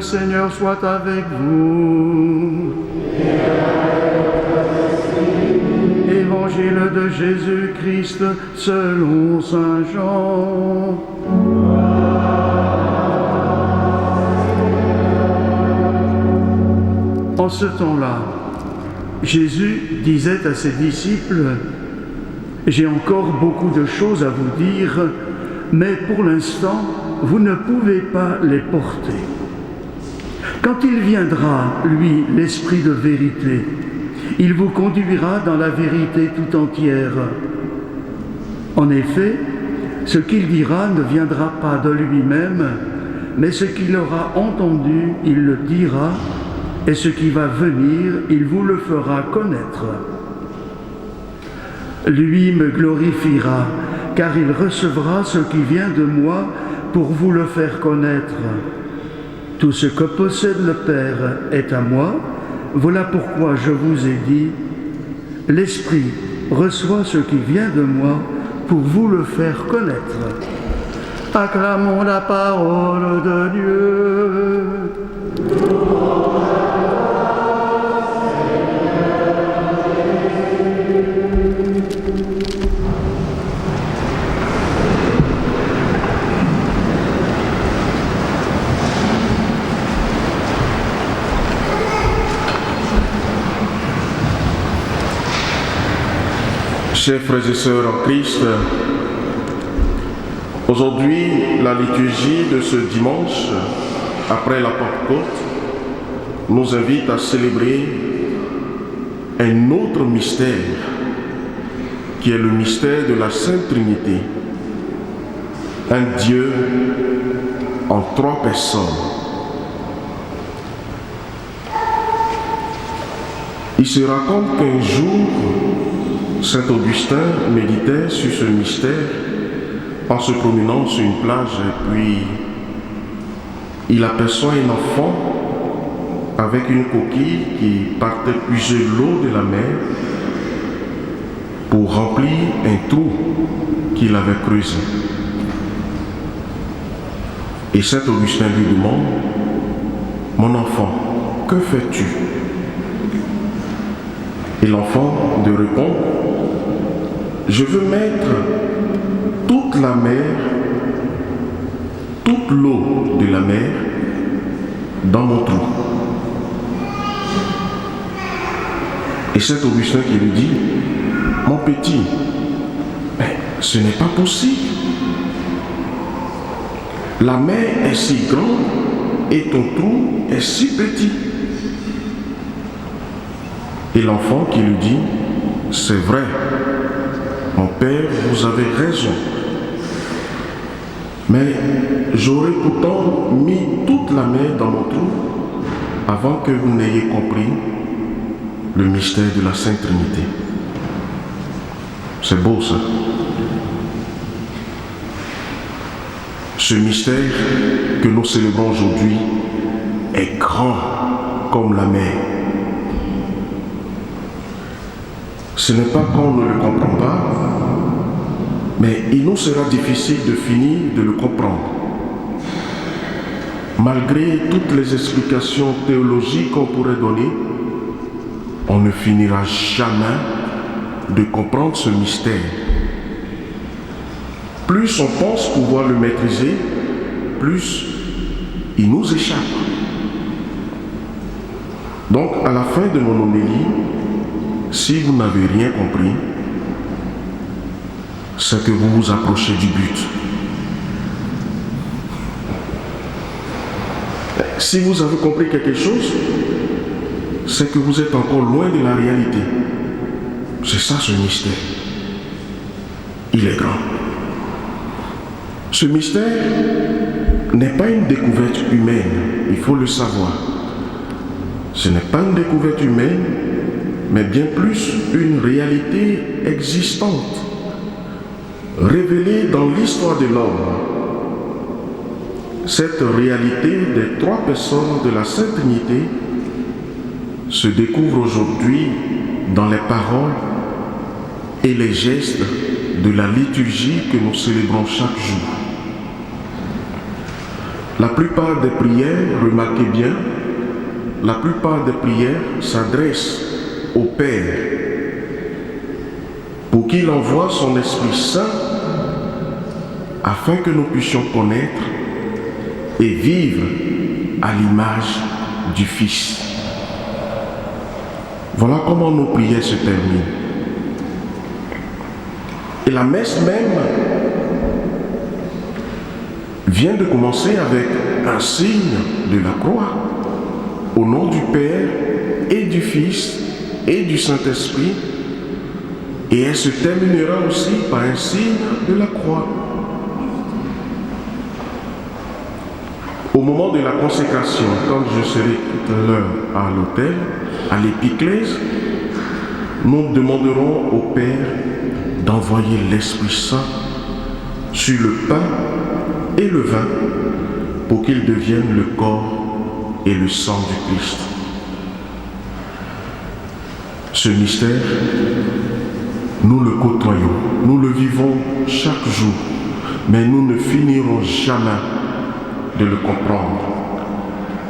Seigneur soit avec vous. Évangile de Jésus-Christ selon saint Jean. En ce temps-là, Jésus disait à ses disciples: « J'ai encore beaucoup de choses à vous dire, mais pour l'instant, vous ne pouvez pas les porter. Quand il viendra, lui, l'Esprit de vérité, il vous conduira dans la vérité tout entière. En effet, ce qu'il dira ne viendra pas de lui-même, mais ce qu'il aura entendu, il le dira, et ce qui va venir, il vous le fera connaître. Lui me glorifiera, car il recevra ce qui vient de moi pour vous le faire connaître. Tout ce que possède le Père est à moi. Voilà pourquoi je vous ai dit, l'Esprit reçoit ce qui vient de moi pour vous le faire connaître. » Acclamons la parole de Dieu. Chers frères et sœurs en Christ, aujourd'hui, la liturgie de ce dimanche, après la Pentecôte, nous invite à célébrer un autre mystère, qui est le mystère de la Sainte Trinité. Un Dieu en trois personnes. Il se raconte qu'un jour, Saint Augustin méditait sur ce mystère en se promenant sur une plage, et puis il aperçoit un enfant avec une coquille qui partait puiser l'eau de la mer pour remplir un trou qu'il avait creusé. Et Saint Augustin lui demande: « Mon enfant, que fais-tu » Et l'enfant de répondre: « Je veux mettre toute la mer, toute l'eau de la mer dans mon trou. » Et Saint Augustin qui lui dit: « Mon petit, mais ce n'est pas possible. La mer est si grande et ton trou est si petit. » Et l'enfant qui lui dit: « C'est vrai, mon père, vous avez raison. Mais j'aurais pourtant mis toute la mer dans mon trou avant que vous n'ayez compris le mystère de la Sainte Trinité. » C'est beau ça. Ce mystère que nous célébrons aujourd'hui est grand comme la mer. Ce n'est pas qu'on ne le comprend pas, mais il nous sera difficile de finir de le comprendre. Malgré toutes les explications théologiques qu'on pourrait donner, on ne finira jamais de comprendre ce mystère. Plus on pense pouvoir le maîtriser, plus il nous échappe. Donc, à la fin de mon homélie, si vous n'avez rien compris, c'est que vous vous approchez du but. Si vous avez compris quelque chose, c'est que vous êtes encore loin de la réalité. C'est ça ce mystère. Il est grand. Ce mystère n'est pas une découverte humaine, il faut le savoir. Ce n'est pas une découverte humaine, mais bien plus une réalité existante, révélée dans l'histoire de l'homme. Cette réalité des trois personnes de la Sainte Trinité se découvre aujourd'hui dans les paroles et les gestes de la liturgie que nous célébrons chaque jour. La plupart des prières, remarquez bien, la plupart des prières s'adressent au Père pour qu'il envoie son Esprit Saint afin que nous puissions connaître et vivre à l'image du Fils. Voilà comment nos prières se terminent. Et la messe même vient de commencer avec un signe de la croix, au nom du Père et du Fils et du Saint-Esprit, et elle se terminera aussi par un signe de la croix. Au moment de la consécration, quand je serai tout à l'heure à l'autel, à l'épiclèse, nous demanderons au Père d'envoyer l'Esprit Saint sur le pain et le vin pour qu'ils deviennent le corps et le sang du Christ. Ce mystère, nous le côtoyons, nous le vivons chaque jour, mais nous ne finirons jamais de le comprendre.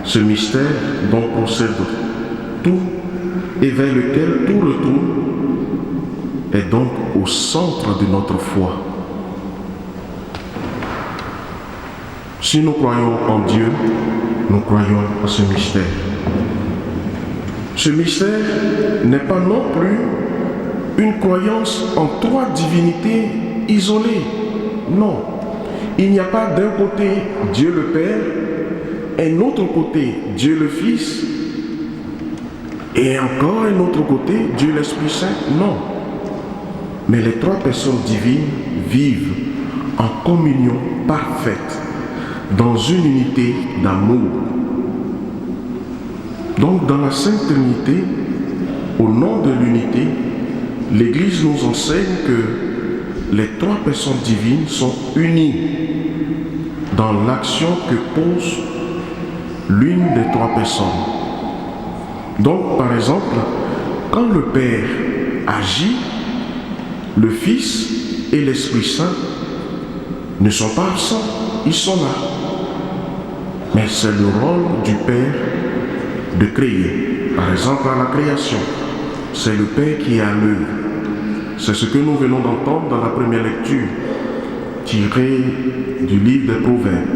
Ce mystère dont procède tout et vers lequel tout retourne est donc au centre de notre foi. Si nous croyons en Dieu, nous croyons à ce mystère. Ce mystère n'est pas non plus une croyance en trois divinités isolées. Non. Il n'y a pas d'un côté Dieu le Père, un autre côté Dieu le Fils, et encore un autre côté Dieu l'Esprit Saint. Non. Mais les trois personnes divines vivent en communion parfaite, dans une unité d'amour. Donc dans la Sainte Trinité, au nom de l'unité, l'Église nous enseigne que les trois personnes divines sont unies dans l'action que pose l'une des trois personnes. Donc par exemple, quand le Père agit, le Fils et l'Esprit Saint ne sont pas absents, ils sont là. Mais c'est le rôle du Père de créer. Par exemple, à la création, c'est le Père qui est à l'œuvre. C'est ce que nous venons d'entendre dans la première lecture, tirée du livre des Proverbes.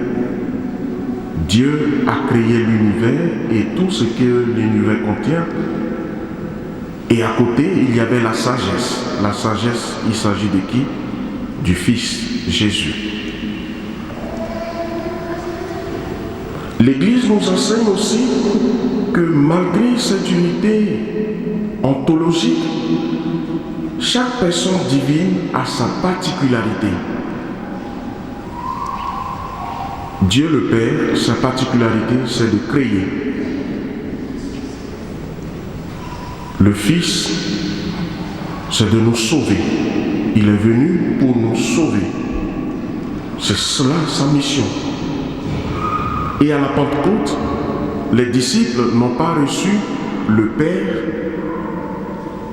Dieu a créé l'univers et tout ce que l'univers contient. Et à côté, il y avait la sagesse. La sagesse, il s'agit de qui? Du Fils, Jésus. L'Église nous enseigne aussi que malgré cette unité ontologique, chaque personne divine a sa particularité. Dieu le Père, sa particularité, c'est de créer. Le Fils, c'est de nous sauver. Il est venu pour nous sauver. C'est cela sa mission. Et à la Pentecôte, les disciples n'ont pas reçu le Père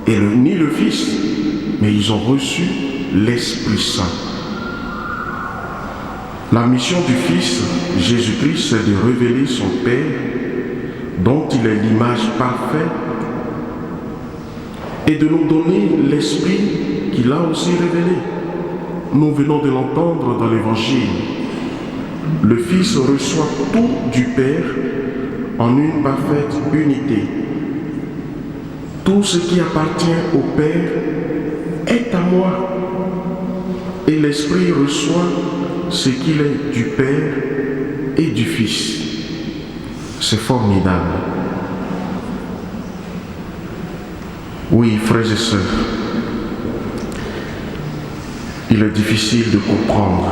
ni le Fils, mais ils ont reçu l'Esprit Saint. La mission du Fils, Jésus-Christ, c'est de révéler son Père, dont il est l'image parfaite, et de nous donner l'Esprit qu'il a aussi révélé. Nous venons de l'entendre dans l'Évangile. Le Fils reçoit tout du Père en une parfaite unité. Tout ce qui appartient au Père est à moi. Et l'Esprit reçoit ce qu'il est du Père et du Fils. C'est formidable. Oui, frères et sœurs, il est difficile de comprendre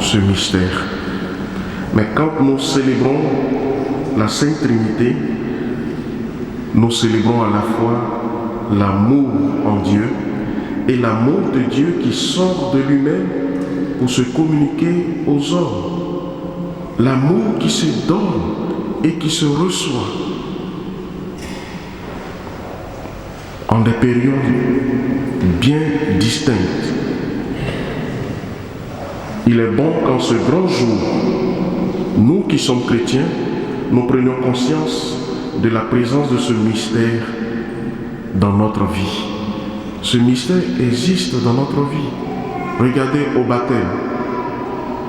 ce mystère. Mais quand nous célébrons la Sainte Trinité, nous célébrons à la fois l'amour en Dieu et l'amour de Dieu qui sort de lui-même pour se communiquer aux hommes. L'amour qui se donne et qui se reçoit en des périodes bien distinctes. Il est bon qu'en ce grand jour nous qui sommes chrétiens, nous prenons conscience de la présence de ce mystère dans notre vie. Ce mystère existe dans notre vie. Regardez au baptême.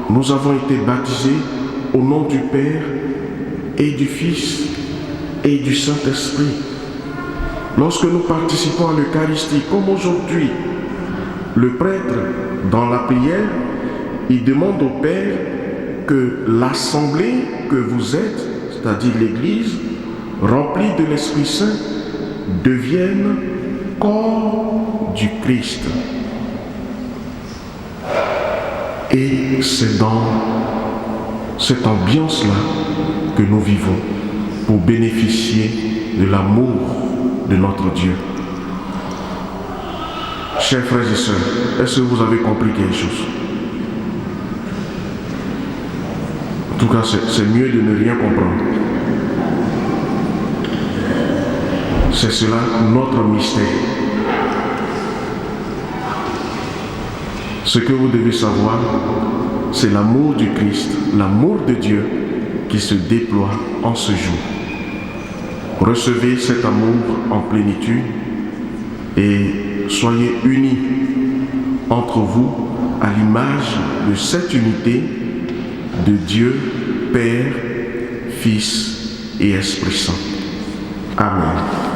Nous avons été baptisés au nom du Père et du Fils et du Saint-Esprit. Lorsque nous participons à l'Eucharistie, comme aujourd'hui, le prêtre, dans la prière, il demande au Père que l'assemblée que vous êtes, c'est-à-dire l'Église, remplie de l'Esprit Saint, devienne corps du Christ. Et c'est dans cette ambiance-là que nous vivons pour bénéficier de l'amour de notre Dieu. Chers frères et sœurs, est-ce que vous avez compris quelque chose? En tout cas, c'est mieux de ne rien comprendre. C'est cela notre mystère. Ce que vous devez savoir, c'est l'amour du Christ, l'amour de Dieu qui se déploie en ce jour. Recevez cet amour en plénitude et soyez unis entre vous à l'image de cette unité de Dieu, Père, Fils et Esprit Saint. Amen.